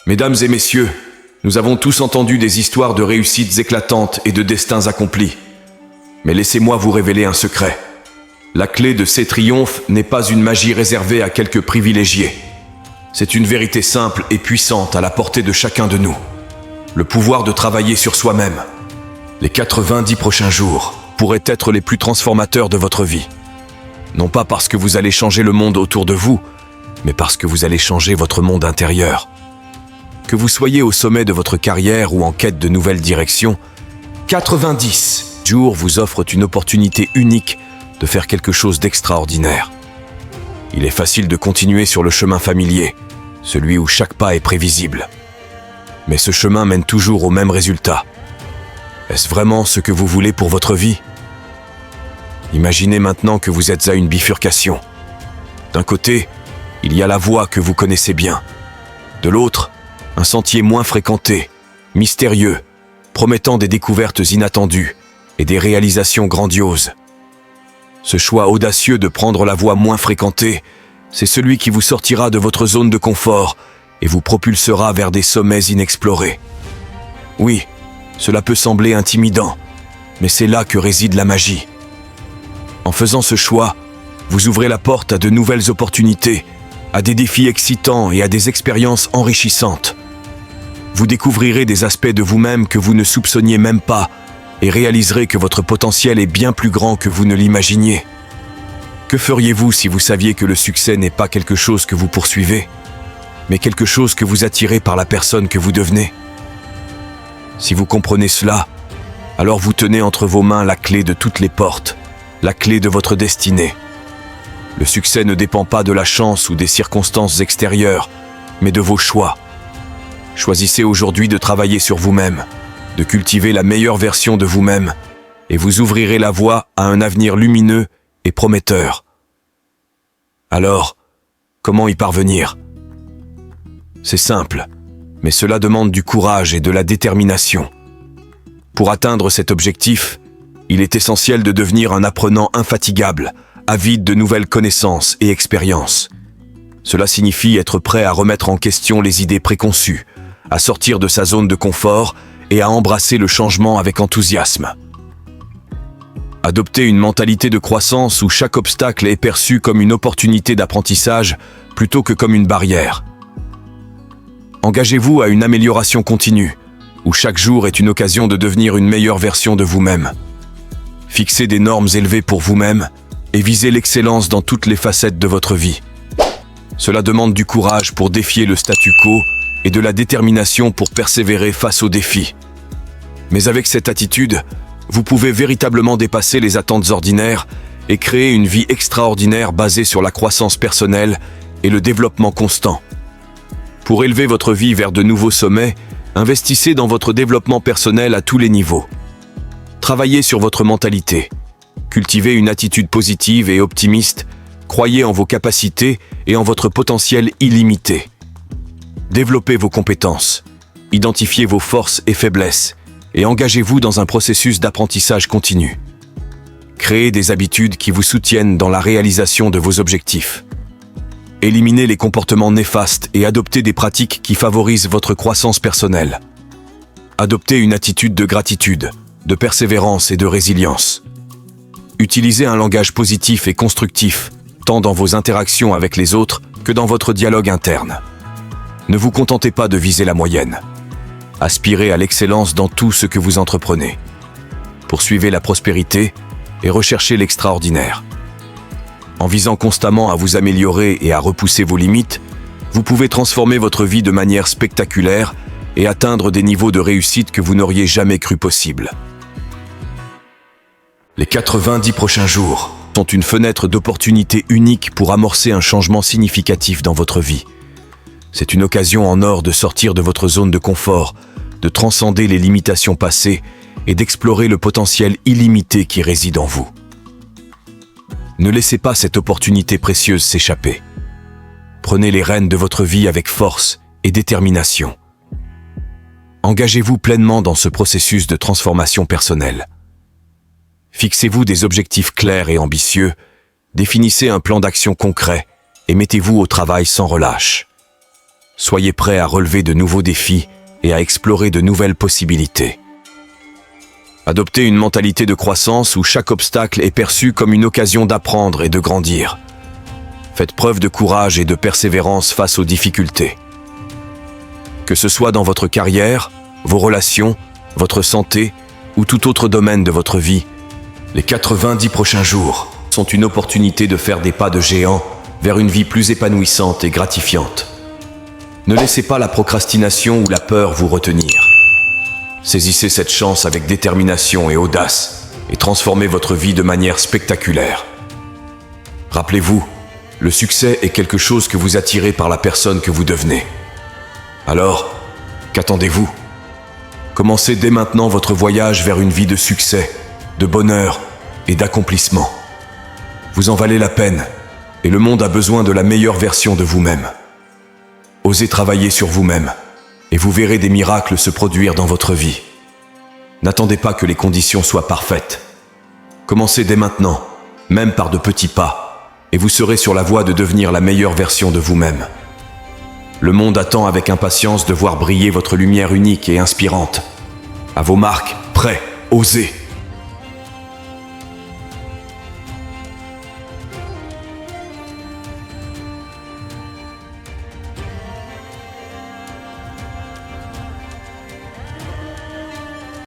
Mesdames et messieurs, nous avons tous entendu des histoires de réussites éclatantes et de destins accomplis. Mais laissez-moi vous révéler un secret. La clé de ces triomphes n'est pas une magie réservée à quelques privilégiés. C'est une vérité simple et puissante à la portée de chacun de nous. Le pouvoir de travailler sur soi-même. Les 90 prochains jours pourraient être les plus transformateurs de votre vie. Non pas parce que vous allez changer le monde autour de vous, mais parce que vous allez changer votre monde intérieur. Que vous soyez au sommet de votre carrière ou en quête de nouvelles directions, 90 jours vous offrent une opportunité unique de faire quelque chose d'extraordinaire. Il est facile de continuer sur le chemin familier, celui où chaque pas est prévisible. Mais ce chemin mène toujours au même résultat. Est-ce vraiment ce que vous voulez pour votre vie? Imaginez maintenant que vous êtes à une bifurcation. D'un côté, il y a la voie que vous connaissez bien. De l'autre, un sentier moins fréquenté, mystérieux, promettant des découvertes inattendues et des réalisations grandioses. Ce choix audacieux de prendre la voie moins fréquentée, c'est celui qui vous sortira de votre zone de confort et vous propulsera vers des sommets inexplorés. Oui, cela peut sembler intimidant, mais c'est là que réside la magie. En faisant ce choix, vous ouvrez la porte à de nouvelles opportunités, à des défis excitants et à des expériences enrichissantes. Vous découvrirez des aspects de vous-même que vous ne soupçonniez même pas et réaliserez que votre potentiel est bien plus grand que vous ne l'imaginiez. Que feriez-vous si vous saviez que le succès n'est pas quelque chose que vous poursuivez, mais quelque chose que vous attirez par la personne que vous devenez? Si vous comprenez cela, alors vous tenez entre vos mains la clé de toutes les portes, la clé de votre destinée. Le succès ne dépend pas de la chance ou des circonstances extérieures, mais de vos choix. Choisissez aujourd'hui de travailler sur vous-même, de cultiver la meilleure version de vous-même, et vous ouvrirez la voie à un avenir lumineux et prometteur. Alors, comment y parvenir? C'est simple, mais cela demande du courage et de la détermination. Pour atteindre cet objectif, il est essentiel de devenir un apprenant infatigable, avide de nouvelles connaissances et expériences. Cela signifie être prêt à remettre en question les idées préconçues, à sortir de sa zone de confort et à embrasser le changement avec enthousiasme. Adopter une mentalité de croissance où chaque obstacle est perçu comme une opportunité d'apprentissage plutôt que comme une barrière. Engagez-vous à une amélioration continue, où chaque jour est une occasion de devenir une meilleure version de vous-même. Fixez des normes élevées pour vous-même et visez l'excellence dans toutes les facettes de votre vie. Cela demande du courage pour défier le statu quo et de la détermination pour persévérer face aux défis. Mais avec cette attitude, vous pouvez véritablement dépasser les attentes ordinaires et créer une vie extraordinaire basée sur la croissance personnelle et le développement constant. Pour élever votre vie vers de nouveaux sommets, investissez dans votre développement personnel à tous les niveaux. Travaillez sur votre mentalité. Cultivez une attitude positive et optimiste. Croyez en vos capacités et en votre potentiel illimité. Développez vos compétences. Identifiez vos forces et faiblesses et engagez-vous dans un processus d'apprentissage continu. Créez des habitudes qui vous soutiennent dans la réalisation de vos objectifs. Éliminez les comportements néfastes et adoptez des pratiques qui favorisent votre croissance personnelle. Adoptez une attitude de gratitude, de persévérance et de résilience. Utilisez un langage positif et constructif, tant dans vos interactions avec les autres que dans votre dialogue interne. Ne vous contentez pas de viser la moyenne. Aspirez à l'excellence dans tout ce que vous entreprenez. Poursuivez la prospérité et recherchez l'extraordinaire. En visant constamment à vous améliorer et à repousser vos limites, vous pouvez transformer votre vie de manière spectaculaire et atteindre des niveaux de réussite que vous n'auriez jamais cru possible. Les 90 prochains jours sont une fenêtre d'opportunité unique pour amorcer un changement significatif dans votre vie. C'est une occasion en or de sortir de votre zone de confort, de transcender les limitations passées et d'explorer le potentiel illimité qui réside en vous. Ne laissez pas cette opportunité précieuse s'échapper. Prenez les rênes de votre vie avec force et détermination. Engagez-vous pleinement dans ce processus de transformation personnelle. Fixez-vous des objectifs clairs et ambitieux, définissez un plan d'action concret et mettez-vous au travail sans relâche. Soyez prêts à relever de nouveaux défis et à explorer de nouvelles possibilités. Adoptez une mentalité de croissance où chaque obstacle est perçu comme une occasion d'apprendre et de grandir. Faites preuve de courage et de persévérance face aux difficultés. Que ce soit dans votre carrière, vos relations, votre santé ou tout autre domaine de votre vie, les 90 prochains jours sont une opportunité de faire des pas de géant vers une vie plus épanouissante et gratifiante. Ne laissez pas la procrastination ou la peur vous retenir. Saisissez cette chance avec détermination et audace et transformez votre vie de manière spectaculaire. Rappelez-vous, le succès est quelque chose que vous attirez par la personne que vous devenez. Alors, qu'attendez-vous ? Commencez dès maintenant votre voyage vers une vie de succès, de bonheur et d'accomplissement. Vous en valez la peine et le monde a besoin de la meilleure version de vous-même. Osez travailler sur vous-même et vous verrez des miracles se produire dans votre vie. N'attendez pas que les conditions soient parfaites. Commencez dès maintenant, même par de petits pas, et vous serez sur la voie de devenir la meilleure version de vous-même. Le monde attend avec impatience de voir briller votre lumière unique et inspirante. À vos marques, prêts, osez!